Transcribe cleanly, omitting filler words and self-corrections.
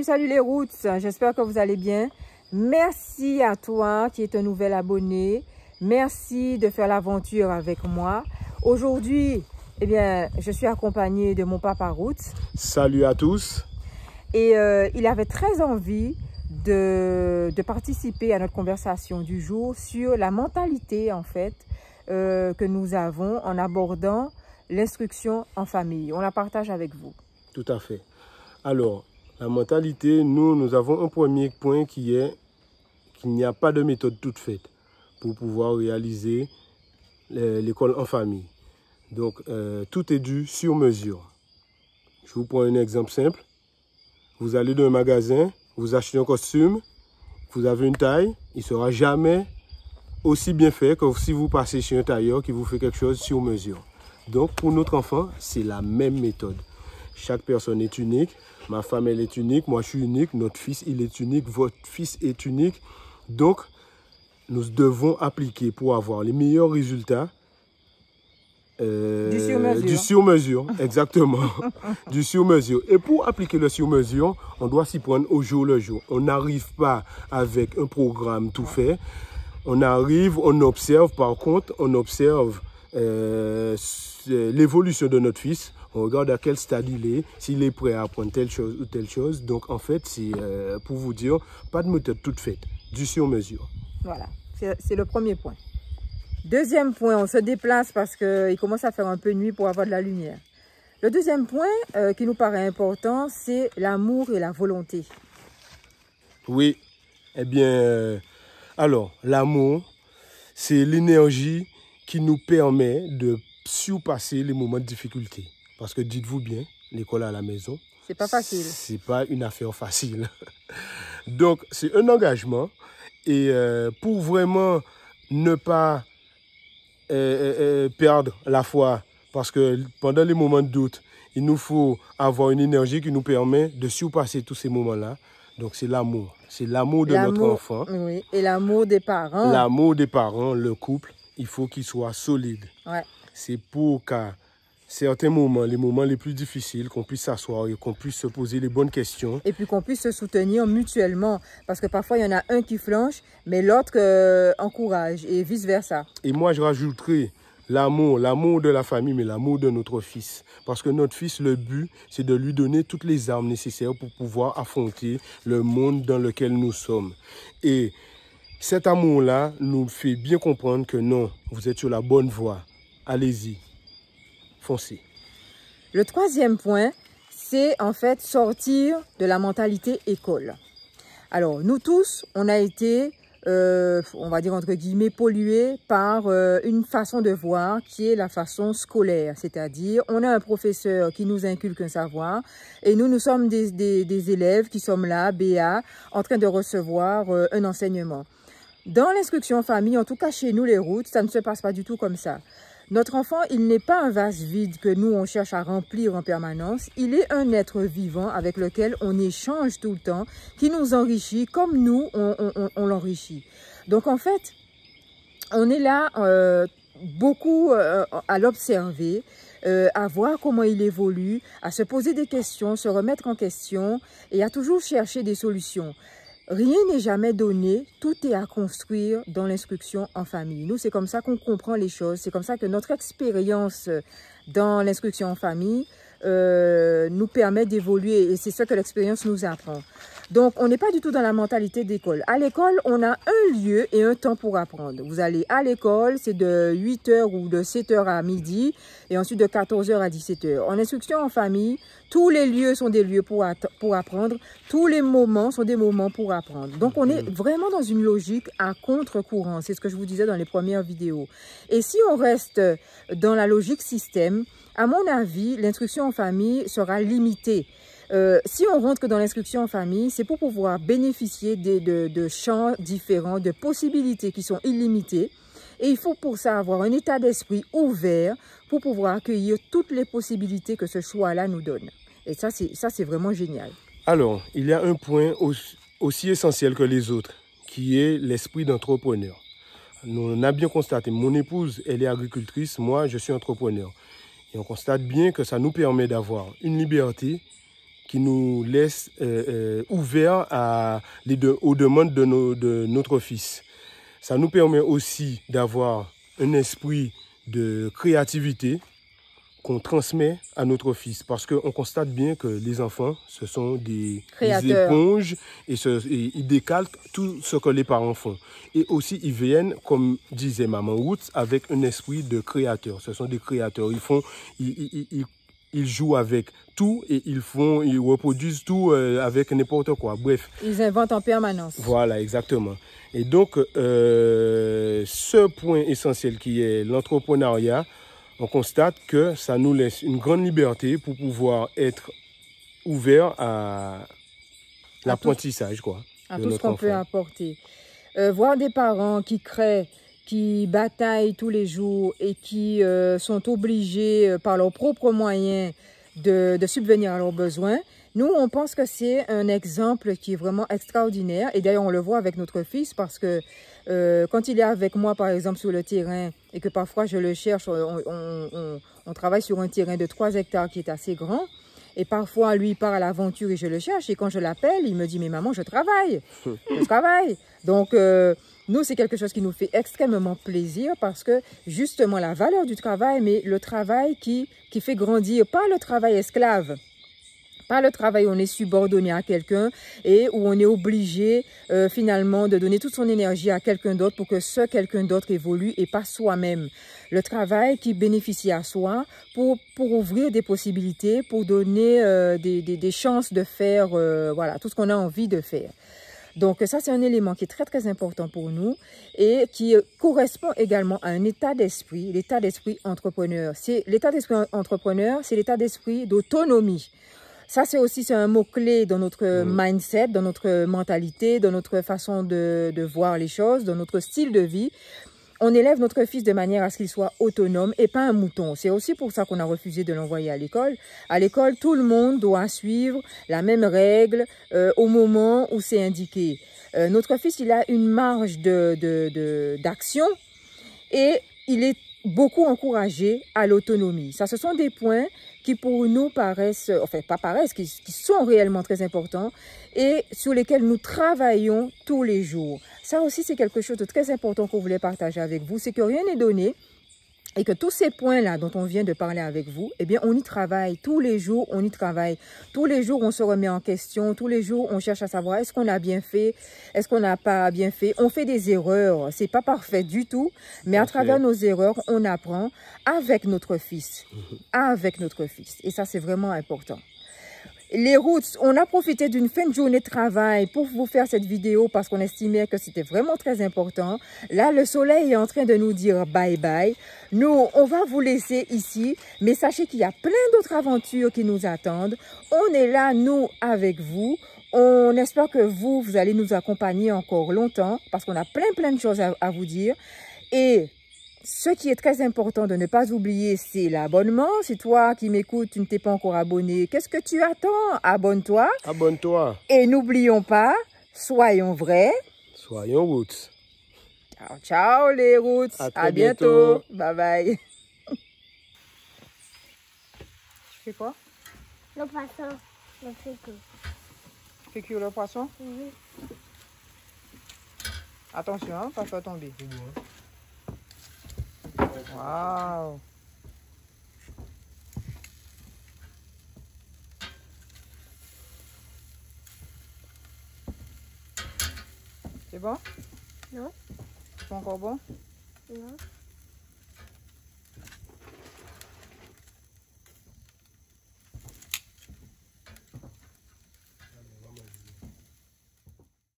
Salut les Roots, j'espère que vous allez bien. Merci à toi qui es un nouvel abonné. Merci de faire l'aventure avec moi. Aujourd'hui, eh bien, je suis accompagnée de mon papa Roots. Salut à tous. Et il avait très envie de participer à notre conversation du jour sur la mentalité en fait que nous avons en abordant l'instruction en famille. On la partage avec vous. Tout à fait. Alors, la mentalité, nous avons un premier point qui est qu'il n'y a pas de méthode toute faite pour pouvoir réaliser l'école en famille. Donc, tout est dû sur mesure. Je vous prends un exemple simple. Vous allez dans un magasin, vous achetez un costume, vous avez une taille, il ne sera jamais aussi bien fait que si vous passez chez un tailleur qui vous fait quelque chose sur mesure. Donc, pour notre enfant, c'est la même méthode. Chaque personne est unique. Ma femme, elle est unique. Moi, je suis unique. Notre fils, il est unique. Votre fils est unique. Donc, nous devons appliquer pour avoir les meilleurs résultats. Du sur-mesure, exactement. Du sur-mesure. Et pour appliquer le sur-mesure, on doit s'y prendre au jour le jour. On n'arrive pas avec un programme tout fait. On arrive, on observe. Par contre, on observe l'évolution de notre fils. On regarde à quel stade il est, s'il est prêt à apprendre telle chose ou telle chose. Donc, en fait, c'est pour vous dire, pas de méthode toute faite, du sur-mesure. Voilà, c'est le premier point. Deuxième point, on se déplace parce qu'il commence à faire un peu nuit pour avoir de la lumière. Le deuxième point qui nous paraît important, c'est l'amour et la volonté. Oui, eh bien, alors, l'amour, c'est l'énergie qui nous permet de surpasser les moments de difficulté. Parce que dites-vous bien, l'école à la maison, c'est pas facile. C'est pas une affaire facile. Donc, c'est un engagement. Et pour vraiment ne pas perdre la foi, parce que pendant les moments de doute, il nous faut avoir une énergie qui nous permet de surpasser tous ces moments-là. Donc, c'est l'amour. C'est l'amour de notre enfant. Oui, et l'amour des parents. L'amour des parents, le couple, il faut qu'il soit solide. Ouais. C'est pour qu'à certains moments, les moments les plus difficiles, qu'on puisse s'asseoir et qu'on puisse se poser les bonnes questions. Et puis qu'on puisse se soutenir mutuellement. Parce que parfois, il y en a un qui flanche, mais l'autre encourage et vice-versa. Et moi, je rajouterai l'amour de la famille, mais l'amour de notre fils. Parce que notre fils, le but, c'est de lui donner toutes les armes nécessaires pour pouvoir affronter le monde dans lequel nous sommes. Et cet amour-là nous fait bien comprendre que non, vous êtes sur la bonne voie. Allez-y, foncez. Le troisième point, c'est en fait sortir de la mentalité école. Alors, nous tous, on a été, on va dire entre guillemets, pollués par une façon de voir qui est la façon scolaire. C'est-à-dire, on a un professeur qui nous inculque un savoir et nous sommes des élèves qui sommes là, BA, en train de recevoir un enseignement. Dans l'instruction en famille, en tout cas chez nous les Roots, ça ne se passe pas du tout comme ça. Notre enfant, il n'est pas un vase vide que nous, on cherche à remplir en permanence. Il est un être vivant avec lequel on échange tout le temps, qui nous enrichit comme nous, on l'enrichit. Donc, en fait, on est là beaucoup à l'observer, à voir comment il évolue, à se poser des questions, se remettre en question et à toujours chercher des solutions. Rien n'est jamais donné, tout est à construire dans l'instruction en famille. Nous, c'est comme ça qu'on comprend les choses, c'est comme ça que notre expérience dans l'instruction en famille nous permet d'évoluer et c'est ça que l'expérience nous apprend. Donc, on n'est pas du tout dans la mentalité d'école. À l'école, on a un lieu et un temps pour apprendre. Vous allez à l'école, c'est de 8h ou de 7h à midi et ensuite de 14h à 17h. En instruction en famille, tous les lieux sont des lieux pour apprendre. Tous les moments sont des moments pour apprendre. Donc, on est vraiment dans une logique à contre-courant. C'est ce que je vous disais dans les premières vidéos. Et si on reste dans la logique système, à mon avis, l'instruction en famille sera limitée. Si on rentre dans l'instruction en famille, c'est pour pouvoir bénéficier de champs différents, de possibilités qui sont illimitées. Et il faut pour ça avoir un état d'esprit ouvert pour pouvoir accueillir toutes les possibilités que ce choix-là nous donne. Et ça, c'est vraiment génial. Alors, il y a un point aussi essentiel que les autres, qui est l'esprit d'entrepreneur. On a bien constaté, mon épouse, elle est agricultrice, moi, je suis entrepreneur. Et on constate bien que ça nous permet d'avoir une liberté qui nous laisse ouverts aux demandes de notre fils. Ça nous permet aussi d'avoir un esprit de créativité qu'on transmet à notre fils. Parce qu'on constate bien que les enfants, ce sont des éponges et ils décalquent tout ce que les parents font. Et aussi, ils viennent, comme disait Maman Roots, avec un esprit de créateur. Ce sont des créateurs. Ils jouent avec tout et ils reproduisent tout avec n'importe quoi. Bref. Ils inventent en permanence. Voilà, exactement. Et donc, ce point essentiel qui est l'entrepreneuriat, on constate que ça nous laisse une grande liberté pour pouvoir être ouvert à l'apprentissage, quoi. À tout ce qu'on peut apporter. Voir des parents qui créent, qui bataillent tous les jours et qui sont obligés par leurs propres moyens de subvenir à leurs besoins, nous, on pense que c'est un exemple qui est vraiment extraordinaire. Et d'ailleurs, on le voit avec notre fils parce que quand il est avec moi, par exemple, sur le terrain et que parfois je le cherche, on travaille sur un terrain de 3 hectares qui est assez grand. Et parfois, lui, il part à l'aventure et je le cherche. Et quand je l'appelle, il me dit, mais maman, je travaille. Je travaille. Donc, nous, c'est quelque chose qui nous fait extrêmement plaisir parce que, justement, la valeur du travail, mais le travail qui fait grandir, pas le travail esclave. Pas le travail où on est subordonné à quelqu'un et où on est obligé finalement de donner toute son énergie à quelqu'un d'autre pour que ce quelqu'un d'autre évolue et pas soi-même. Le travail qui bénéficie à soi pour ouvrir des possibilités, pour donner des chances de faire voilà, tout ce qu'on a envie de faire. Donc ça, c'est un élément qui est très, très important pour nous et qui correspond également à un état d'esprit, l'état d'esprit entrepreneur. L'état d'esprit entrepreneur, c'est l'état d'esprit d'autonomie. Ça, c'est un mot-clé dans notre mindset, dans notre mentalité, dans notre façon de voir les choses, dans notre style de vie. On élève notre fils de manière à ce qu'il soit autonome et pas un mouton. C'est aussi pour ça qu'on a refusé de l'envoyer à l'école. À l'école, tout le monde doit suivre la même règle au moment où c'est indiqué. Notre fils, il a une marge d'action et il est beaucoup encouragé à l'autonomie. Ça, ce sont des points qui pour nous paraissent, enfin pas paraissent, qui sont réellement très importants et sur lesquels nous travaillons tous les jours. Ça aussi, c'est quelque chose de très important qu'on voulait partager avec vous, c'est que rien n'est donné et que tous ces points-là dont on vient de parler avec vous, eh bien, on y travaille tous les jours, on y travaille. Tous les jours, on se remet en question, tous les jours, on cherche à savoir est-ce qu'on a bien fait, est-ce qu'on n'a pas bien fait. On fait des erreurs, c'est pas parfait du tout, mais à travers nos erreurs, on apprend avec notre fils, avec notre fils. Et ça, c'est vraiment important. Les Roots, on a profité d'une fin de journée de travail pour vous faire cette vidéo parce qu'on estimait que c'était vraiment très important. Là, le soleil est en train de nous dire bye bye. Nous, on va vous laisser ici, mais sachez qu'il y a plein d'autres aventures qui nous attendent. On est là, nous, avec vous. On espère que vous allez nous accompagner encore longtemps parce qu'on a plein de choses à vous dire. Et ce qui est très important de ne pas oublier, c'est l'abonnement. Si toi qui m'écoutes, tu ne t'es pas encore abonné, qu'est-ce que tu attends? Abonne-toi. Abonne-toi. Et n'oublions pas, soyons vrais. Soyons Roots. Ciao, ciao les Roots. À bientôt. Bye bye. Tu fais quoi? Le poisson. Le fécule. Tu fais cuire le poisson? Attention, hein, pas faire tomber. Wow. C'est bon? Non. C'est pas encore bon? Non.